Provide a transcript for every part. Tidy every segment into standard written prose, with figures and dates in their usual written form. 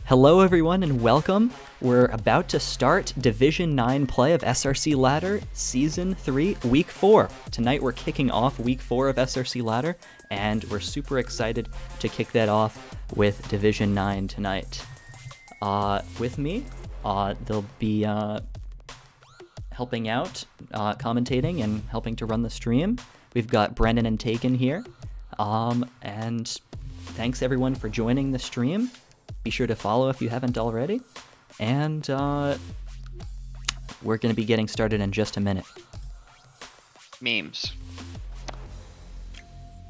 Hello everyone and welcome. We're about to start Division 9 play of SRC Ladder Season 3, Week 4. Tonight we're kicking off Week 4 of SRC Ladder, and we're super excited to kick that off with Division 9 tonight. With me, they'll be helping out, commentating, and helping to run the stream. We've got Brennan and Taken here, and thanks everyone for joining the stream. Be sure to follow if you haven't already, and we're going to be getting started in just a minute. Memes.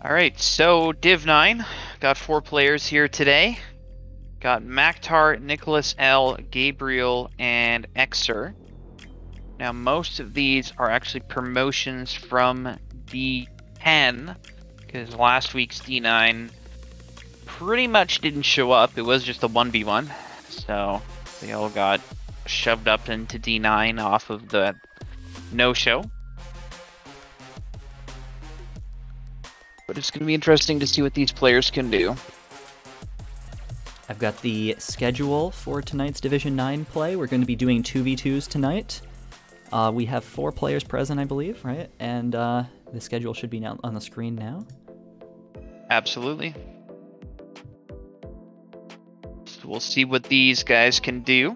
Alright, so Div 9, got 4 players here today. Got Maktar, Nicholas L, Gabriel, and Xer. Now most of these are actually promotions from D10, because last week's D9 pretty much didn't show up. It was just a 1v1, so they all got shoved up into D9 off of the no-show. But it's going to be interesting to see what these players can do. I've got the schedule for tonight's Division 9 play. We're going to be doing 2v2s tonight. We have 4 players present, I believe, right? And the schedule should be now on the screen now. Absolutely. So we'll see what these guys can do.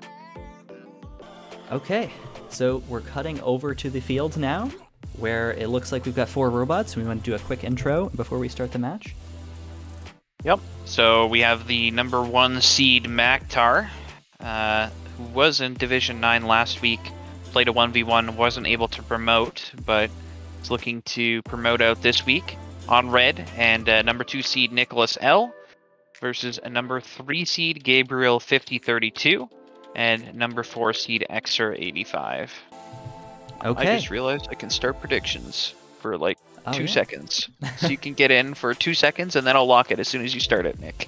Okay, so we're cutting over to the field now, where it looks like we've got 4 robots. We want to do a quick intro before we start the match. Yep. So we have the number 1 seed Maktar, who was in Division 9 last week, played a 1v1, wasn't able to promote, but is looking to promote out this week on red, and number 2 seed Nicholas L versus a number 3 seed Gabriel 5032 and number 4 seed Xer 85. Okay. I just realized I can start predictions for like 2 yeah. seconds. So you can get in for 2 seconds and then I'll lock it as soon as you start it, Nick.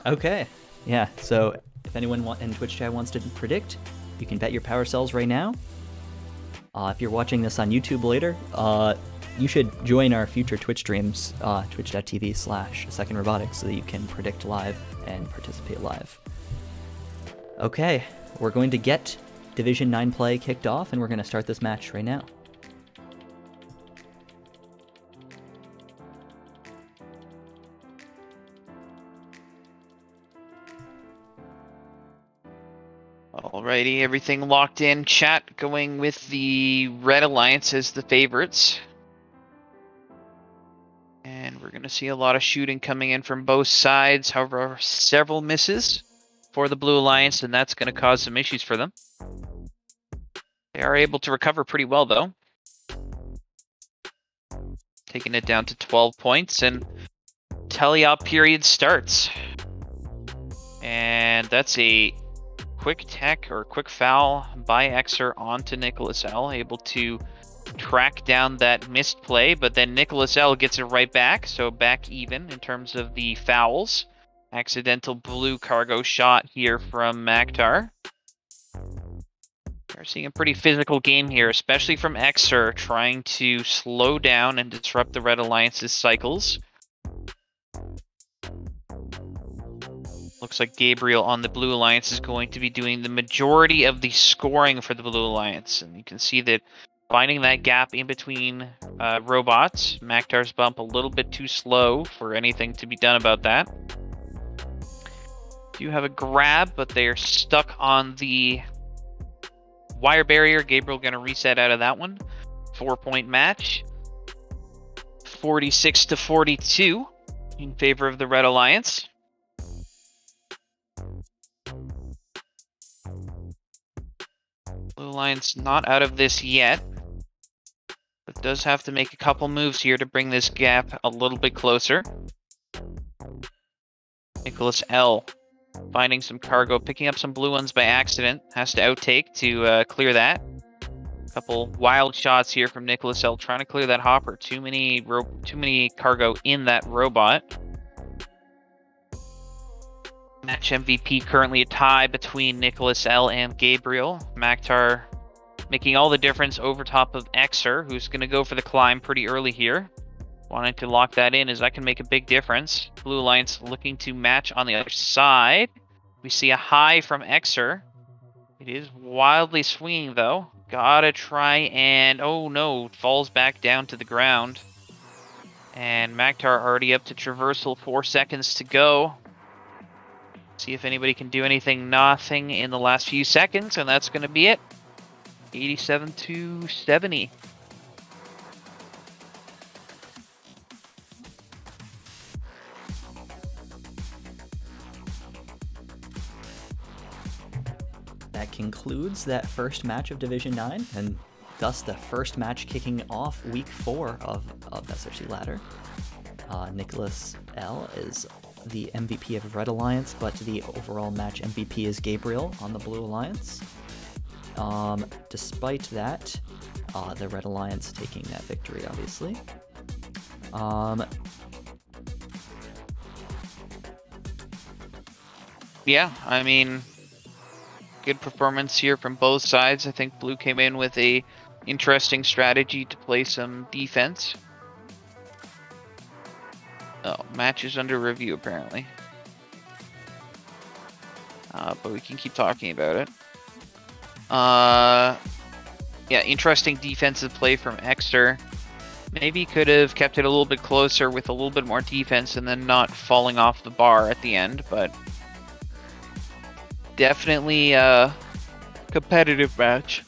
Okay. Yeah, so if anyone in Twitch chat wants to predict, you can bet your power cells right now. If you're watching this on YouTube later, you should join our future Twitch streams, twitch.tv/secondrobotics, so that you can predict live and participate live. Okay, we're going to get Division 9 play kicked off, and we're going to start this match right now. Alrighty, everything locked in. Chat going with the Red Alliance as the favorites. And we're going to see a lot of shooting coming in from both sides. However, several misses for the Blue Alliance, and that's going to cause some issues for them. They are able to recover pretty well, though. Taking it down to 12 points, and teleop period starts. And that's a quick tech or quick foul by Xer onto Nicholas L, able to track down that missed play, but then Nicholas L gets it right back, so back even in terms of the fouls. Accidental blue cargo shot here from Maktar. We're seeing a pretty physical game here, especially from Xer, trying to slow down and disrupt the Red Alliance's cycles. Looks like Gabriel on the Blue Alliance is going to be doing the majority of the scoring for the Blue Alliance. And you can see that finding that gap in between robots, Maktar's bump a little bit too slow for anything to be done about that. Do have a grab, but they are stuck on the wire barrier. Gabriel going to reset out of that one. 4-point match. 46-42 in favor of the Red Alliance. Blue Alliance not out of this yet, but does have to make a couple moves here to bring this gap a little bit closer. Nicholas L finding some cargo, picking up some blue ones by accident, has to outtake to clear that. Couple wild shots here from Nicholas L trying to clear that hopper. Too many cargo in that robot. Match MVP currently a tie between Nicholas L and Gabriel. Maktar making all the difference over top of Xer, who's going to go for the climb pretty early here. Wanting to lock that in as that can make a big difference. Blue Alliance looking to match on the other side. We see a high from Xer. It is wildly swinging, though. Gotta try and... Oh, no. Falls back down to the ground. And Maktar already up to traversal. 4 seconds to go. See if anybody can do anything. Nothing in the last few seconds, and that's going to be it. 87 to 70. That concludes that first match of Division 9, and thus the first match kicking off Week 4 of SRC Ladder. Nicholas L. is the MVP of Red Alliance, but the overall match MVP is Gabriel on the Blue Alliance. Despite that, the Red Alliance taking that victory, obviously. Yeah, I mean, good performance here from both sides. I think Blue came in with a interesting strategy to play some defense. Oh, match is under review apparently. But we can keep talking about it. Yeah, interesting defensive play from Xer. Maybe could have kept it a little bit closer with a little bit more defense and then not falling off the bar at the end, but definitely a competitive match.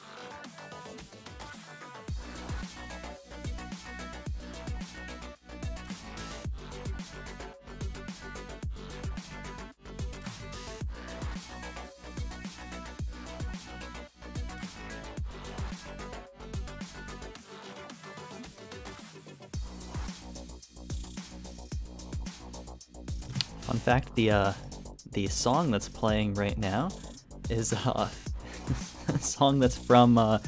Fun fact, the song that's playing right now is a song that's from our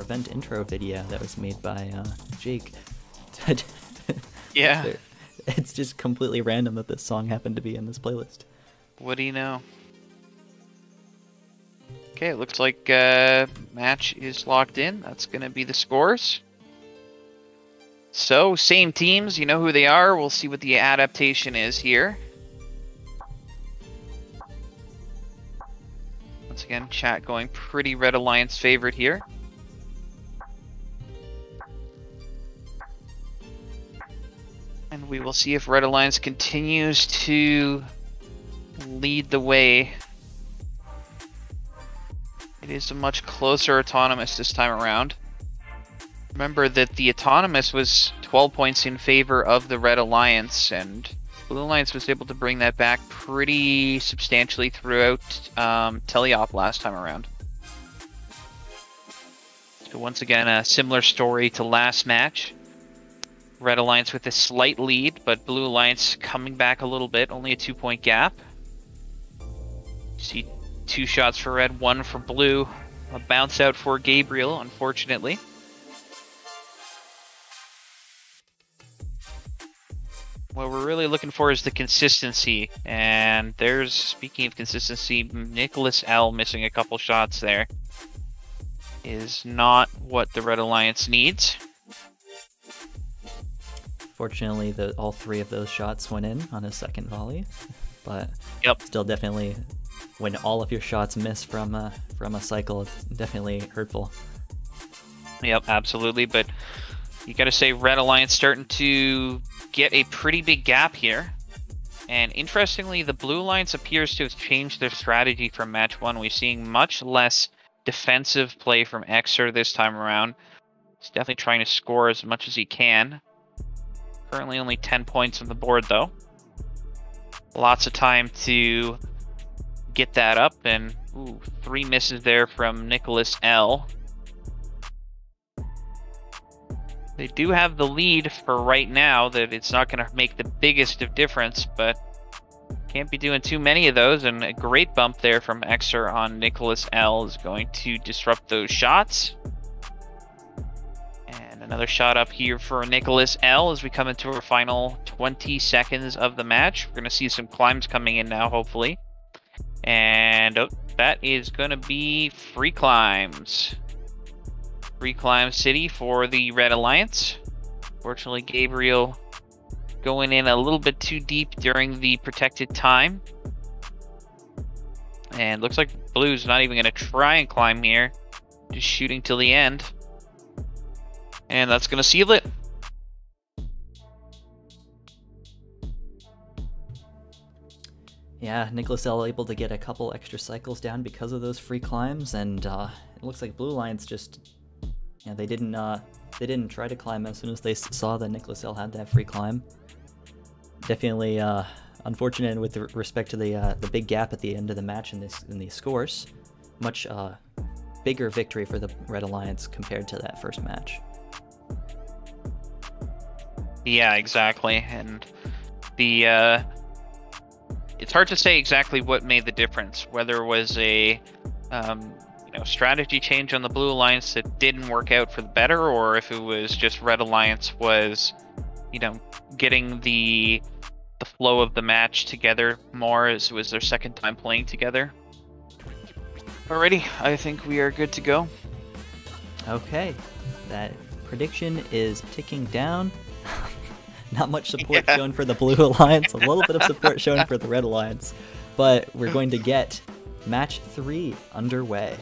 event intro video that was made by Jake. Yeah. It's just completely random that this song happened to be in this playlist. What do you know? Okay, it looks like match is locked in. That's going to be the scores. So, same teams, you know who they are. We'll see what the adaptation is here. Once again, chat going pretty Red Alliance favorite here. And we will see if Red Alliance continues to lead the way. It is a much closer autonomous this time around. Remember that the autonomous was 12 points in favor of the Red Alliance, and Blue Alliance was able to bring that back pretty substantially throughout Teleop last time around. So once again, a similar story to last match. Red Alliance with a slight lead, but Blue Alliance coming back a little bit, only a 2-point gap. You see 2 shots for Red, 1 for Blue. A bounce out for Gabriel, unfortunately. What we're really looking for is the consistency, and there's, speaking of consistency, Nicholas L missing a couple shots there is not what the Red Alliance needs. Fortunately, all 3 of those shots went in on his second volley, but yep, still definitely, when all of your shots miss from a cycle, it's definitely hurtful. Yep, absolutely, but you gotta say Red Alliance starting to get a pretty big gap here. And interestingly, the Blue Alliance appears to have changed their strategy from match 1. We're seeing much less defensive play from Xer this time around. He's definitely trying to score as much as he can. Currently only 10 points on the board though. Lots of time to get that up, and 3 misses there from Nicholas L. They do have the lead for right now, that it's not going to make the biggest of difference, but can't be doing too many of those, and a great bump there from Xer on Nicholas L is going to disrupt those shots. And another shot up here for Nicholas L as we come into our final 20 seconds of the match. We're going to see some climbs coming in now, hopefully. And that is going to be free climbs. Free climb city for the Red Alliance. Fortunately, Gabriel going in a little bit too deep during the protected time. and looks like Blue's not even going to try and climb here. Just shooting till the end. And that's going to seal it. Yeah, Nicholas L able to get a couple extra cycles down because of those free climbs, and it looks like Blue Alliance just, yeah, they didn't try to climb as soon as they saw that Nicholas L had that free climb. Definitely unfortunate with respect to the big gap at the end of the match in these scores. Much bigger victory for the Red Alliance compared to that first match. Yeah, exactly, and the it's hard to say exactly what made the difference. Whether it was a strategy change on the Blue Alliance that didn't work out for the better, or if it was just Red Alliance was, getting the flow of the match together more as it was their second time playing together. Alrighty, I think we are good to go. Okay, that prediction is ticking down. Not much support shown for the Blue Alliance, a little bit of support shown for the Red Alliance, but we're going to get match 3 underway.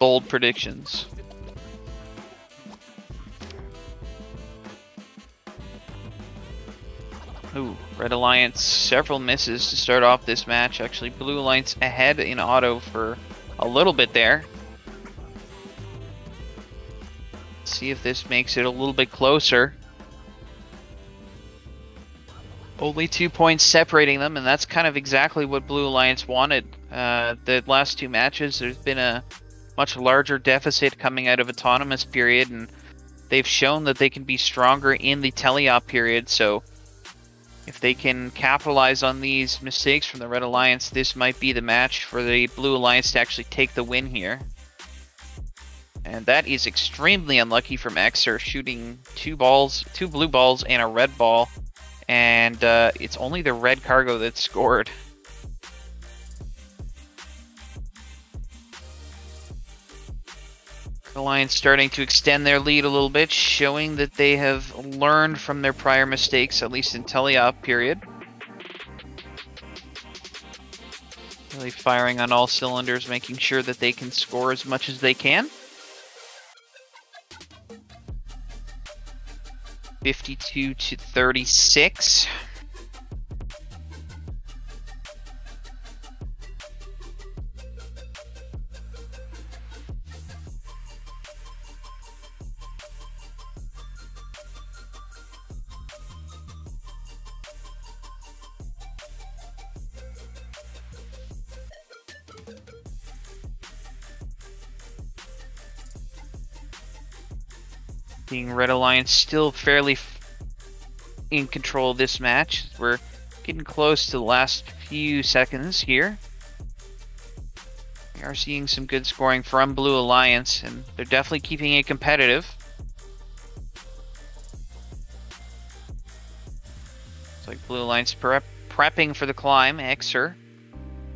Bold predictions. Ooh, Red Alliance, several misses to start off this match. Actually, Blue Alliance ahead in auto for a little bit there. Let's see if this makes it a little bit closer. Only 2 points separating them, and that's kind of exactly what Blue Alliance wanted. The last 2 matches, there's been a much larger deficit coming out of Autonomous period, and they've shown that they can be stronger in the teleop period, so if they can capitalize on these mistakes from the Red Alliance, this might be the match for the Blue Alliance to actually take the win here. And that is extremely unlucky from Xer, shooting 2 blue balls and a red ball, and it's only the red cargo that scored. Alliance starting to extend their lead a little bit, showing that they have learned from their prior mistakes, at least in teleop period. Really firing on all cylinders, making sure that they can score as much as they can. 52-36. Being Red Alliance still fairly in control of this match. We're getting close to the last few seconds here. We are seeing some good scoring from Blue Alliance, and they're definitely keeping it competitive. It's like Blue Alliance prepping for the climb. Xer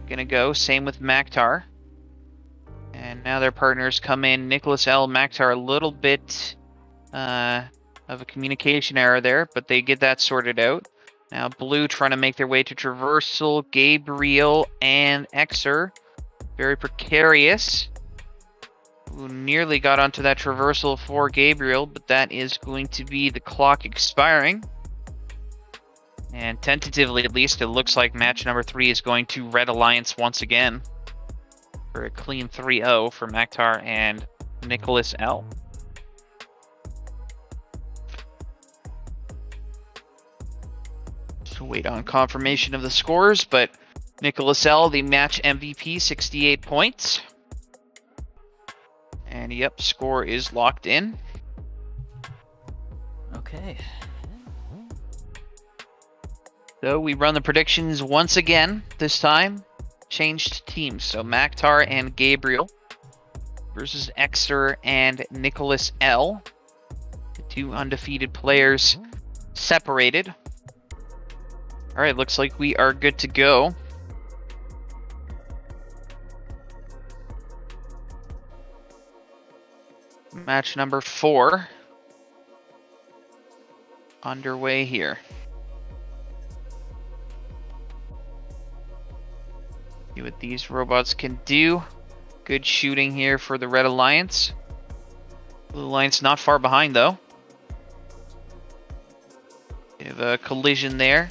gonna go. Same with Maktar. And now their partners come in. Nicholas L, Maktar, a little bit of a communication error there, but they get that sorted out. Now Blue trying to make their way to traversal. Gabriel and Xer, very precarious. Who nearly got onto that traversal for Gabriel, but that is going to be the clock expiring. And tentatively, at least, it looks like match number 3 is going to Red Alliance once again for a clean 3-0 for Maktar and Nicholas L. So wait on confirmation of the scores, but Nicholas L, the match MVP, 68 points. And yep, score is locked in. Okay. So we run the predictions once again, this time. Changed teams. So Maktar and Gabriel versus Xer and Nicholas L. The 2 undefeated players separated. Alright, looks like we are good to go. Match number 4 underway here. what these robots can do. Good shooting here for the Red Alliance. Blue Alliance not far behind, though. We have a collision there.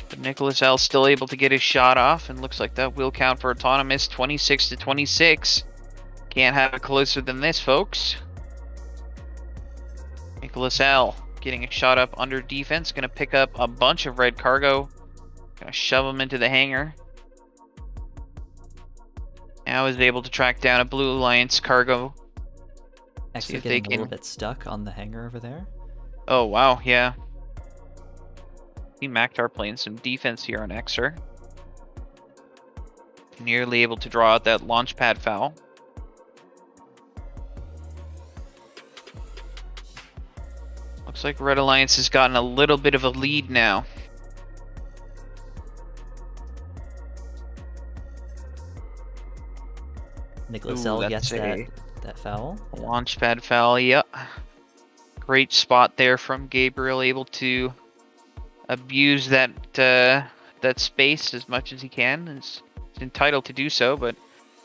But Nicholas L still able to get his shot off, and looks like that will count for Autonomous. 26 to 26. Can't have it closer than this, folks. Nicholas L getting a shot up under defense. Going to pick up a bunch of red cargo. Going to shove them into the hangar. Now is able to track down a Blue Alliance cargo. Actually getting a little bit stuck on the hangar over there. Oh, wow, yeah. See Maktar playing some defense here on Xer. Nearly able to draw out that launch pad foul. Looks like Red Alliance has gotten a little bit of a lead now. Nicholas L gets that foul. Launch pad foul, yep. Great spot there from Gabriel, able to abuse that that space as much as he can. He's entitled to do so, but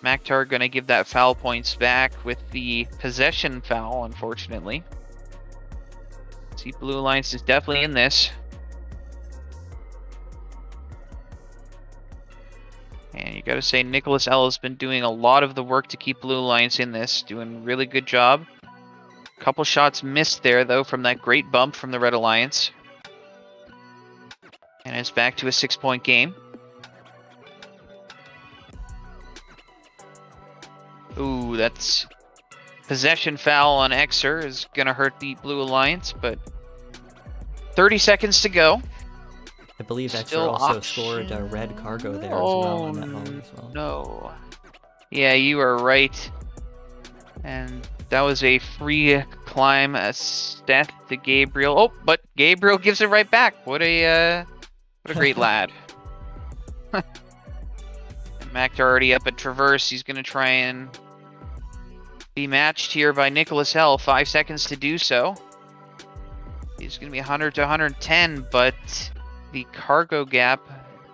Maktar gonna give that foul points back with the possession foul, unfortunately. See, Blue Alliance is definitely in this. And you gotta say, Nicholas L has been doing a lot of the work to keep Blue Alliance in this. Doing a really good job. Couple shots missed there, though, from that great bump from the Red Alliance. And it's back to a 6-point game. Ooh, that's... Possession foul on Xer is gonna hurt the Blue Alliance, but... 30 seconds to go. I believe Xer also scored a red cargo there as well on that moment as well. No. Yeah, you are right. And that was a free climb, a stat to Gabriel. Oh, but Gabriel gives it right back. What a great lad. And Maktar already up at Traverse. He's going to try and be matched here by Nicholas L. 5 seconds to do so. He's going to be 100 to 110, but the cargo gap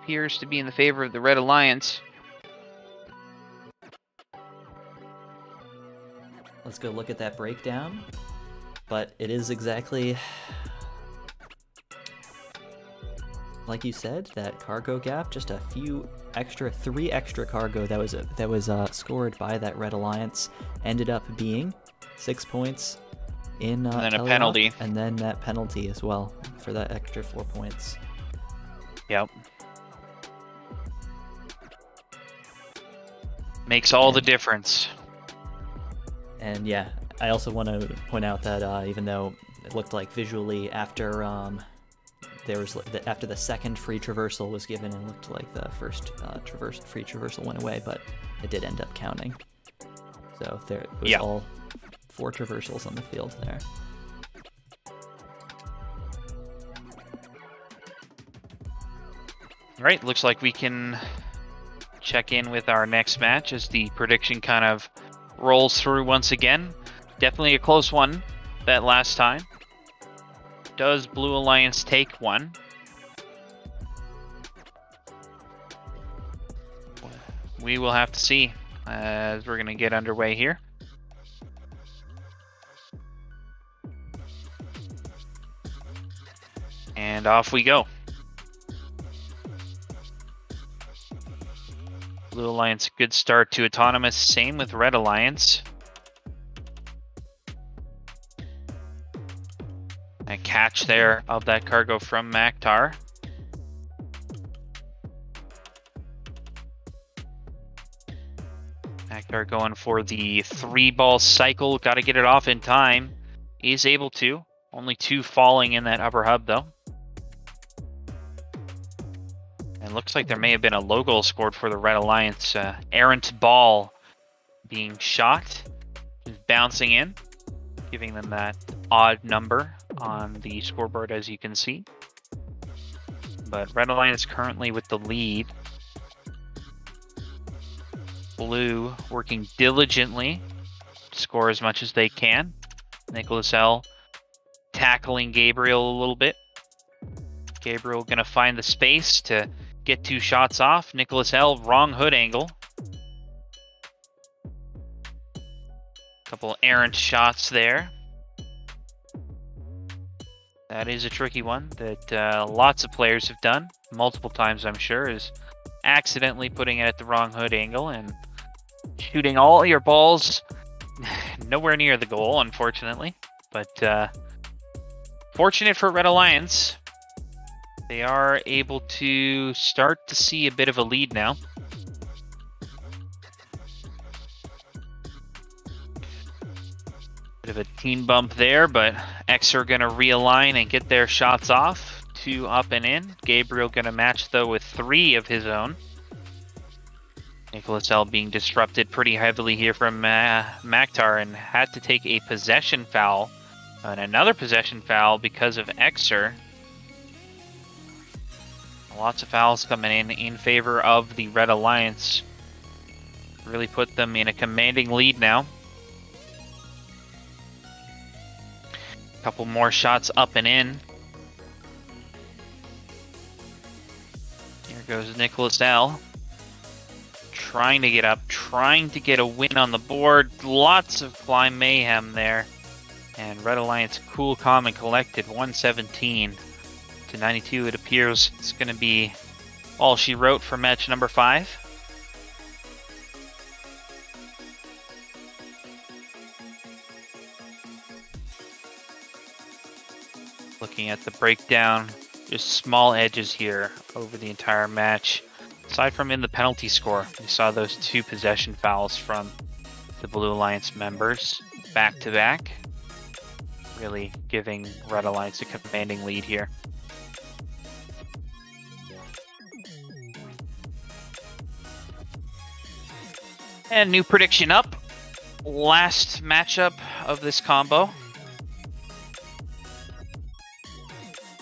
appears to be in the favor of the Red Alliance. Let's go look at that breakdown. But it is exactly like you said, that cargo gap, just a few extra, 3 extra cargo that was scored by that Red Alliance, ended up being 6 points in and then a penalty, and then that penalty as well for that extra 4 points. Yep. Makes all the difference. And yeah, I also want to point out that even though it looked like visually after after the second free traversal was given, it looked like the first free traversal went away, but it did end up counting. So there was all 4 traversals on the field there. All right, looks like we can check in with our next match as the prediction kind of rolls through once again. Definitely a close one that last time. Does Blue Alliance take one? We will have to see as we're going to get underway here. And off we go. Blue Alliance, good start to Autonomous. Same with Red Alliance. A catch there of that cargo from Maktar. Maktar going for the 3-ball cycle. Got to get it off in time. He's able to. Only 2 falling in that upper hub, though. And looks like there may have been a low goal scored for the Red Alliance. Errant ball being shot. Just bouncing in. Giving them that odd number on the scoreboard, as you can see. But Red Alliance currently with the lead. Blue working diligently to score as much as they can. Nicholas L tackling Gabriel a little bit. Gabriel gonna find the space to get 2 shots off. Nicholas L, wrong hood angle. Couple errant shots there. That is a tricky one that lots of players have done multiple times, I'm sure, is accidentally putting it at the wrong hood angle and shooting all your balls nowhere near the goal, unfortunately. But fortunate for Red Alliance, they are able to start to see a bit of a lead now. Bit of a team bump there, but X are going to realign and get their shots off. 2 up and in. Gabriel going to match, though, with 3 of his own. Nicholas L being disrupted pretty heavily here from Maktar and had to take a possession foul. And another possession foul because of Xer. Lots of fouls coming in favor of the Red Alliance. Really put them in a commanding lead now. Couple more shots up and in. Here goes Nicholas L. Trying to get up, trying to get a win on the board. Lots of fly mayhem there. And Red Alliance cool, calm, and collected. 117 to 92. It appears it's going to be all she wrote for match number 5. Looking at the breakdown, just small edges here over the entire match. Aside from in the penalty score, we saw those 2 possession fouls from the Blue Alliance members back to back. Really giving Red Alliance a commanding lead here. And new prediction up. Last matchup of this combo.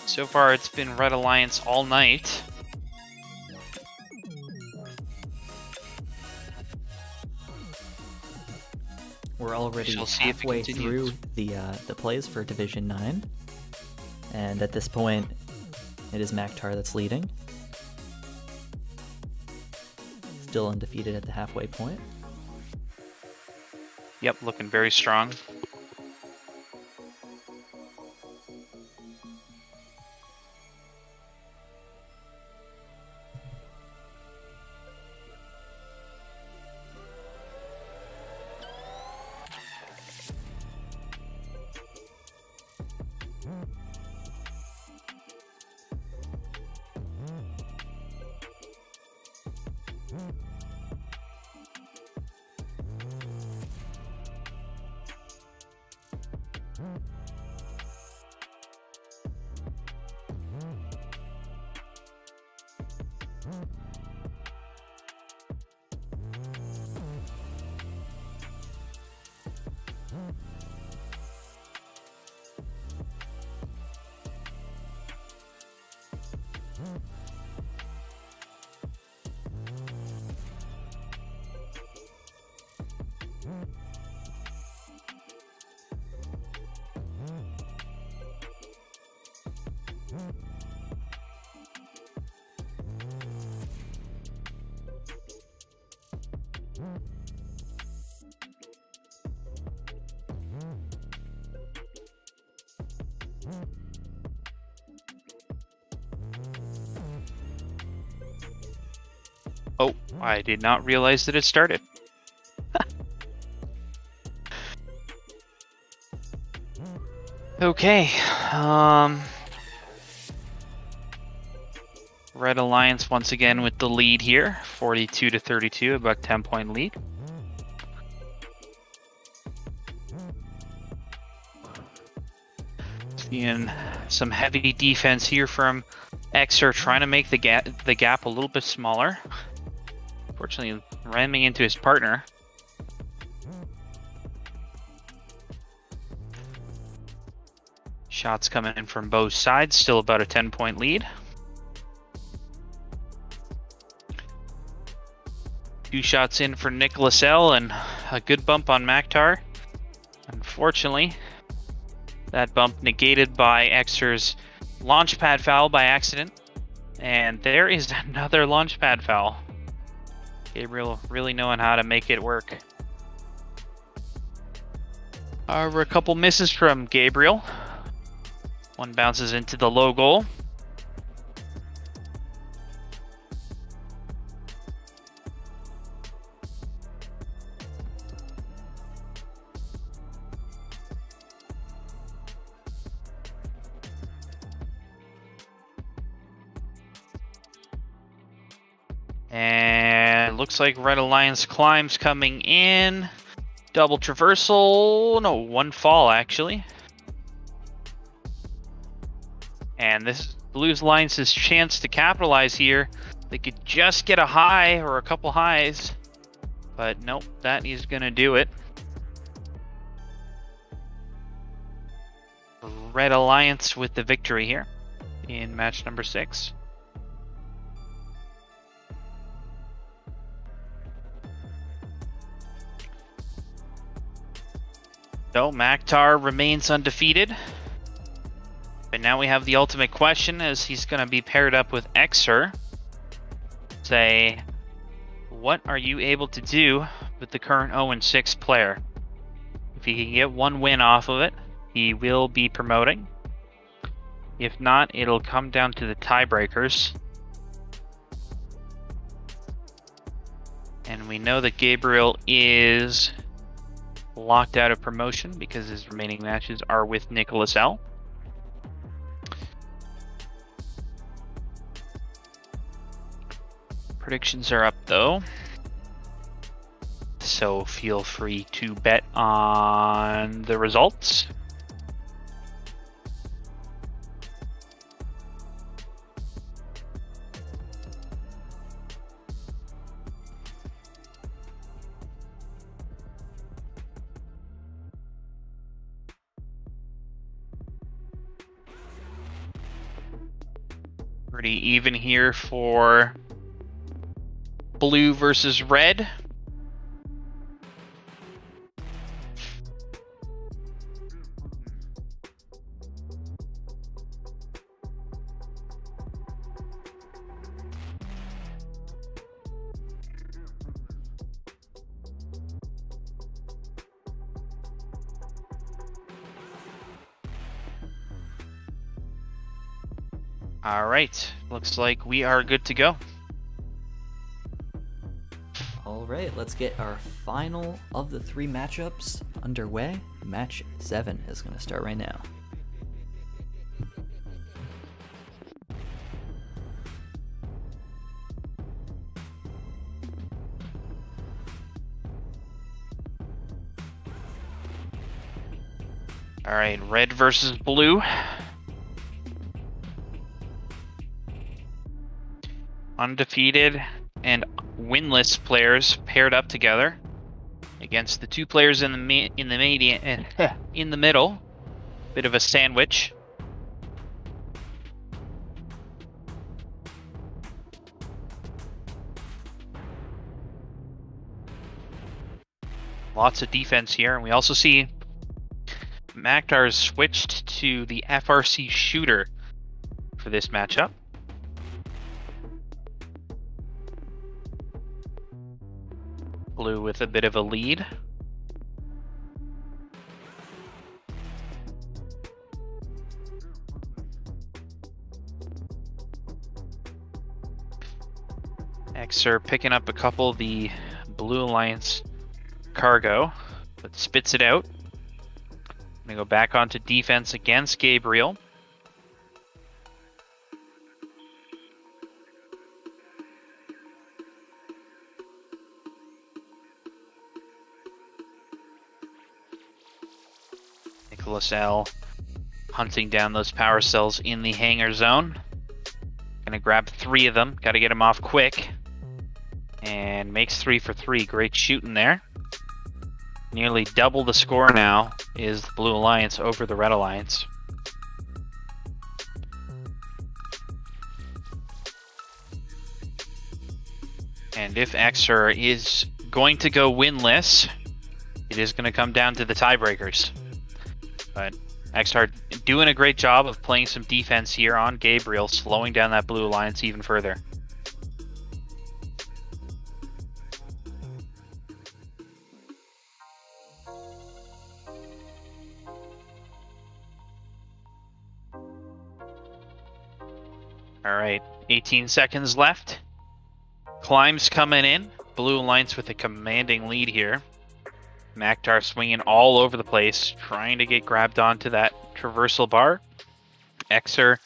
So far, it's been Red Alliance all night. We're already halfway through the plays for Division 9. And at this point, it is Maktar that's leading. Still undefeated at the halfway point. Yep, looking very strong. Oh, I did not realize that it started. Okay. Red Alliance once again with the lead here, 42 to 32, about 10-point lead. Seeing some heavy defense here from Xer, trying to make the gap a little bit smaller. Unfortunately, ramming into his partner. Shots coming in from both sides, still about a 10-point lead. 2 shots in for Nicholas L and a good bump on Maktar. Unfortunately, that bump negated by Xer's launch pad foul by accident. And there is another launchpad foul. Gabriel really knowing how to make it work. A couple misses from Gabriel. One bounces into the low goal. And looks like Red Alliance climbs coming in. Double traversal. No, one fall actually. And this is Blues Alliance's chance to capitalize here. They could just get a high or a couple highs. But nope, that is going to do it. Red Alliance with the victory here in match number 6. So Maktar remains undefeated. But now we have the ultimate question, as he's going to be paired up with Xer. Say, what are you able to do with the current 0-6 player? If he can get one win off of it, he will be promoting. If not, it'll come down to the tiebreakers. And we know that Gabriel is locked out of promotion because his remaining matches are with Nicholas L. Predictions are up though, so feel free to bet on the results. Pretty even here for blue versus red. All right, looks like we are good to go. All right, let's get our final of the 3 matchups underway. Match 7 is going to start right now. All right, red versus blue. Undefeated and winless players paired up together against the 2 players in the middle. Bit of a sandwich. Lots of defense here, and we also see Maktar switched to the FRC shooter for this matchup. Blue with a bit of a lead. Xer picking up a couple of the Blue Alliance cargo, but spits it out. Gonna go back onto defense against Gabriel. Nicholas L hunting down those power cells in the hangar zone. Gonna grab 3 of them. Gotta get him off quick. And makes 3 for 3. Great shooting there. Nearly double the score now is the Blue Alliance over the Red Alliance. And if Xer is going to go winless, it is going to come down to the tiebreakers. But Xer doing a great job of playing some defense here on Gabriel, slowing down that Blue Alliance even further. All right, 18 seconds left. Climbs coming in. Blue Alliance with a commanding lead here. Maktar swinging all over the place, trying to get grabbed onto that traversal bar. Xer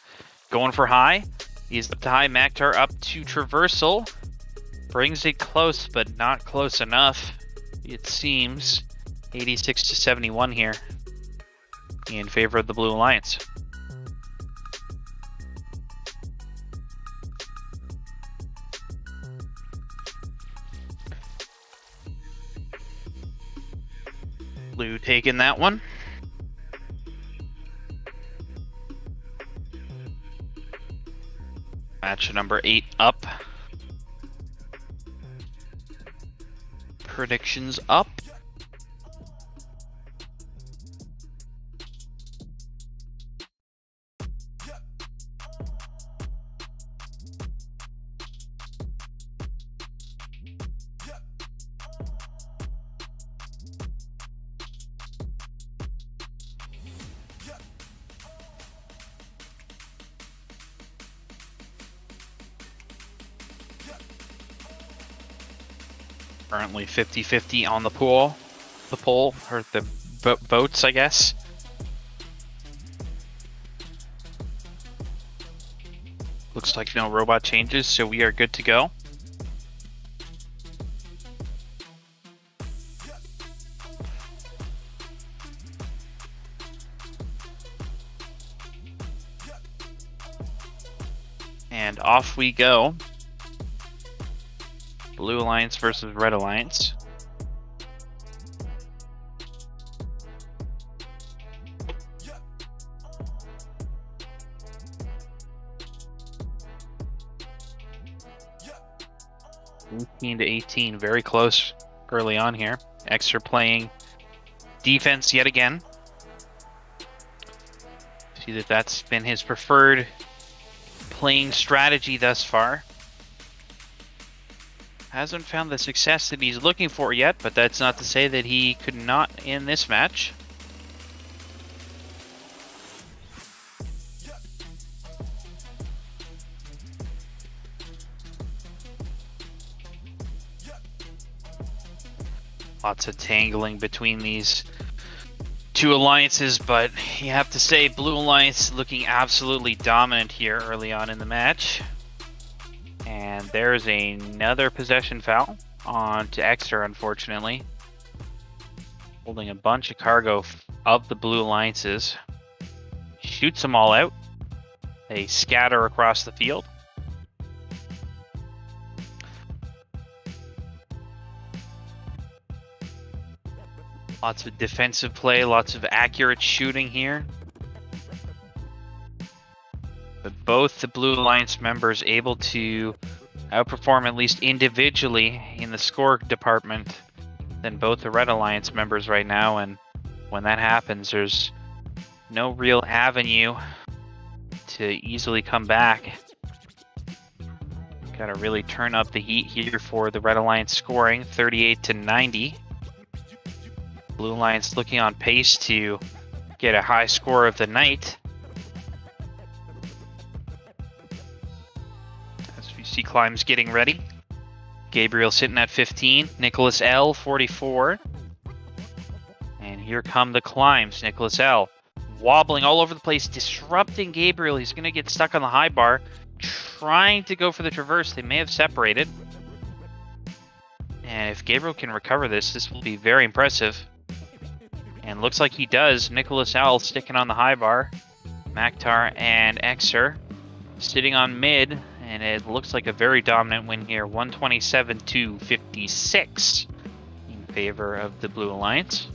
going for high. He's up to high. Maktar up to traversal. Brings it close, but not close enough, it seems. 86 to 71 here in favor of the Blue Alliance. Blue taking that one. Match number 8 up. Predictions up. Currently 50-50 on the pole, or the boats, I guess. Looks like no robot changes, so we are good to go. And off we go. Blue Alliance versus Red Alliance. To 18, very close early on here. Xer playing defense yet again. See that that's been his preferred playing strategy thus far. Hasn't found the success that he's looking for yet, but that's not to say that he could not in this match. Lots of tangling between these two alliances, but you have to say Blue Alliance looking absolutely dominant here early on in the match. And there's another possession foul on to Xer, unfortunately. Holding a bunch of cargo of the Blue Alliances. Shoots them all out. They scatter across the field. Lots of defensive play, lots of accurate shooting here. But both the Blue Alliance members able to outperform, at least individually, in the score department than both the Red Alliance members right now. And when that happens, there's no real avenue to easily come back. Got to really turn up the heat here for the Red Alliance scoring, 38 to 90. Blue Alliance looking on pace to get a high score of the night. See Climbs getting ready. Gabriel sitting at 15. Nicholas L, 44. And here come the Climbs. Nicholas L wobbling all over the place, disrupting Gabriel. He's going to get stuck on the high bar, trying to go for the traverse. They may have separated. And if Gabriel can recover this, this will be very impressive. And looks like he does. Nicholas L sticking on the high bar. Maktar and Xer sitting on mid. And it looks like a very dominant win here, 127 to 56 in favor of the Blue Alliance.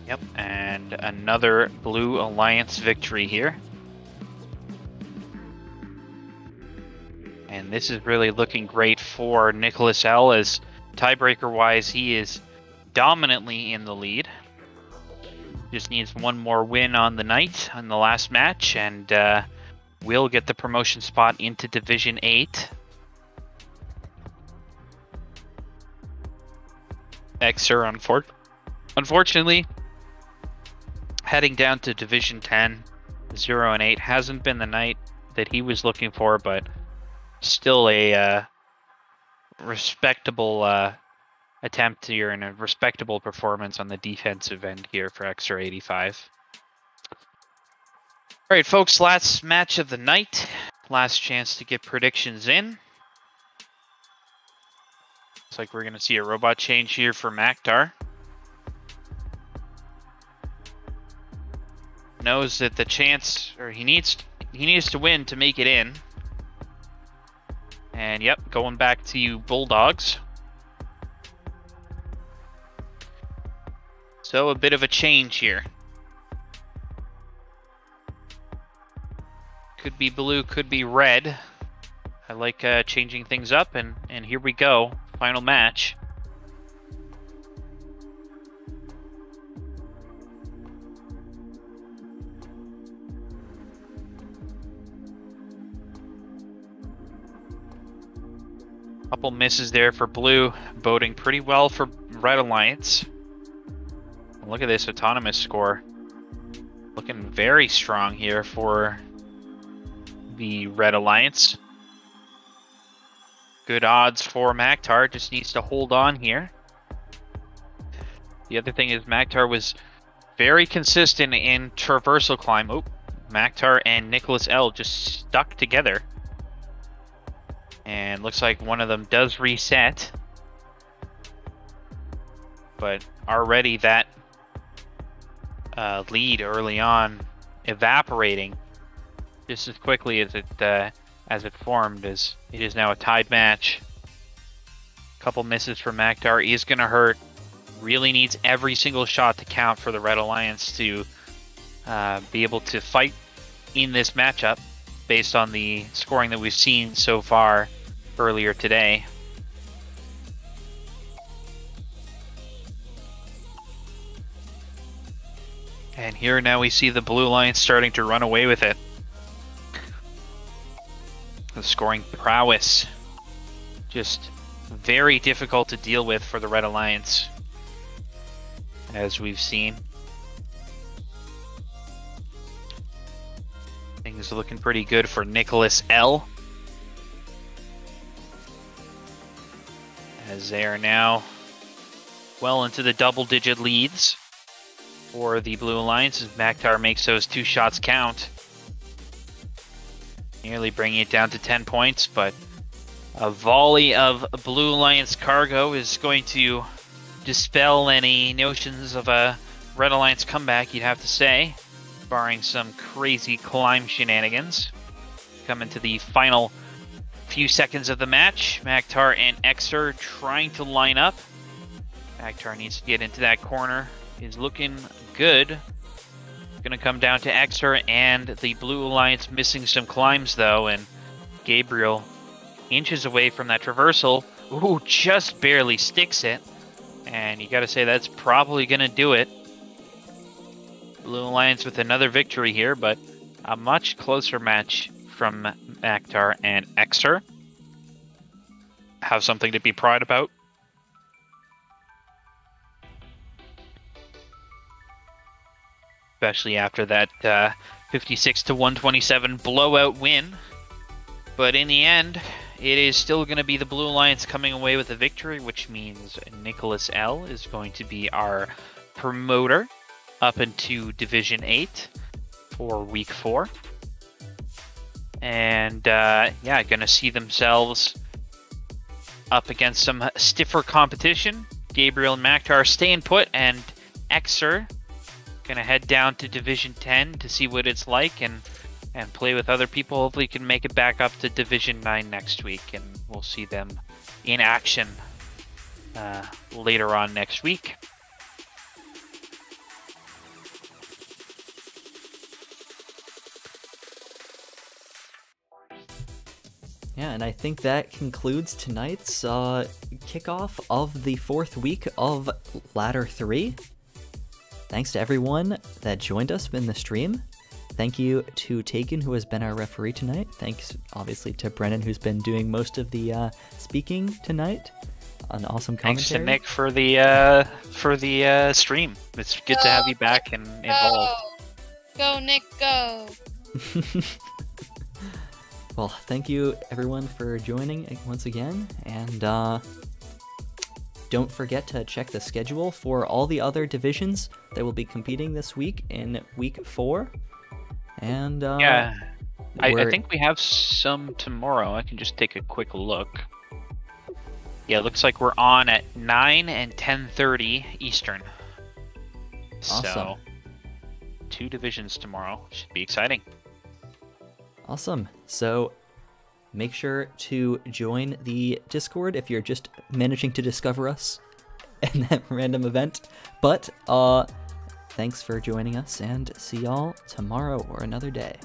Yep, and another Blue Alliance victory here. And this is really looking great for Nicholas L, as tiebreaker-wise, he is dominantly in the lead. Just needs one more win on the night, on the last match, and will get the promotion spot into Division 8. Xer, unfortunately, heading down to Division 10, 0 and 8 hasn't been the night that he was looking for, but still a respectable attempt here and a respectable performance on the defensive end here for Xer 85. All right, folks, last match of the night. Last chance to get predictions in. Looks like we're going to see a robot change here for Maktar. Knows that the chance, or he needs to win to make it in. And yep, going back to you Bulldogs. So a bit of a change here. Could be blue, could be red. I like changing things up, and here we go. Final match. Couple misses there for blue, boding pretty well for Red Alliance. Look at this autonomous score. Looking very strong here for the Red Alliance. Good odds for Maktar, just needs to hold on here. The other thing is Maktar was very consistent in traversal climb. Oh, Maktar and Nicholas L just stuck together. And looks like one of them does reset. But already that lead early on evaporating just as quickly as it formed, as it is now a tied match. Couple misses for Maktar is going to hurt. Really needs every single shot to count for the Red Alliance to be able to fight in this matchup based on the scoring that we've seen so far earlier today. And here now we see the Blue Alliance starting to run away with it. The scoring prowess just very difficult to deal with for the Red Alliance, as we've seen. Things are looking pretty good for Nicholas L, as they are now well into the double-digit leads for the Blue Alliance as Maktar makes those 2 shots count. Nearly bringing it down to 10 points, but a volley of Blue Alliance cargo is going to dispel any notions of a Red Alliance comeback, you'd have to say, barring some crazy climb shenanigans. Coming to the final few seconds of the match, Maktar and Xer trying to line up. Maktar needs to get into that corner. Is looking good. Going to come down to Xer and the Blue Alliance missing some climbs though, and Gabriel inches away from that traversal. Ooh, just barely sticks it. And you got to say that's probably going to do it. Blue Alliance with another victory here, but a much closer match from Maktar and Xer. Have something to be proud about. Especially after that 56-127 blowout win. But in the end, it is still going to be the Blue Alliance coming away with a victory, which means Nicholas L is going to be our promoter up into Division 8 for Week 4. And yeah, going to see themselves up against some stiffer competition. Gabriel and Maktar staying put, and Xer gonna head down to Division 10 to see what it's like and play with other people. Hopefully can make it back up to Division 9 next week, and we'll see them in action later on next week. Yeah, and I think that concludes tonight's kickoff of the 4th week of Ladder 3. Thanks to everyone that joined us in the stream. Thank you to Taken, who has been our referee tonight. Thanks, obviously, to Brennan, who's been doing most of the speaking tonight. An awesome commentary. Thanks to Nick for the stream. It's good to have you back and involved. Go, Nick, go! Well, thank you, everyone, for joining once again. And don't forget to check the schedule for all the other divisions that will be competing this week in week 4. And yeah, I think we have some tomorrow. I can just take a quick look. Yeah, it looks like we're on at 9 and 10:30 Eastern. Awesome. So 2 divisions tomorrow. Should be exciting. Awesome. So make sure to join the Discord if you're just managing to discover us in that random event. But thanks for joining us, and see y'all tomorrow or another day.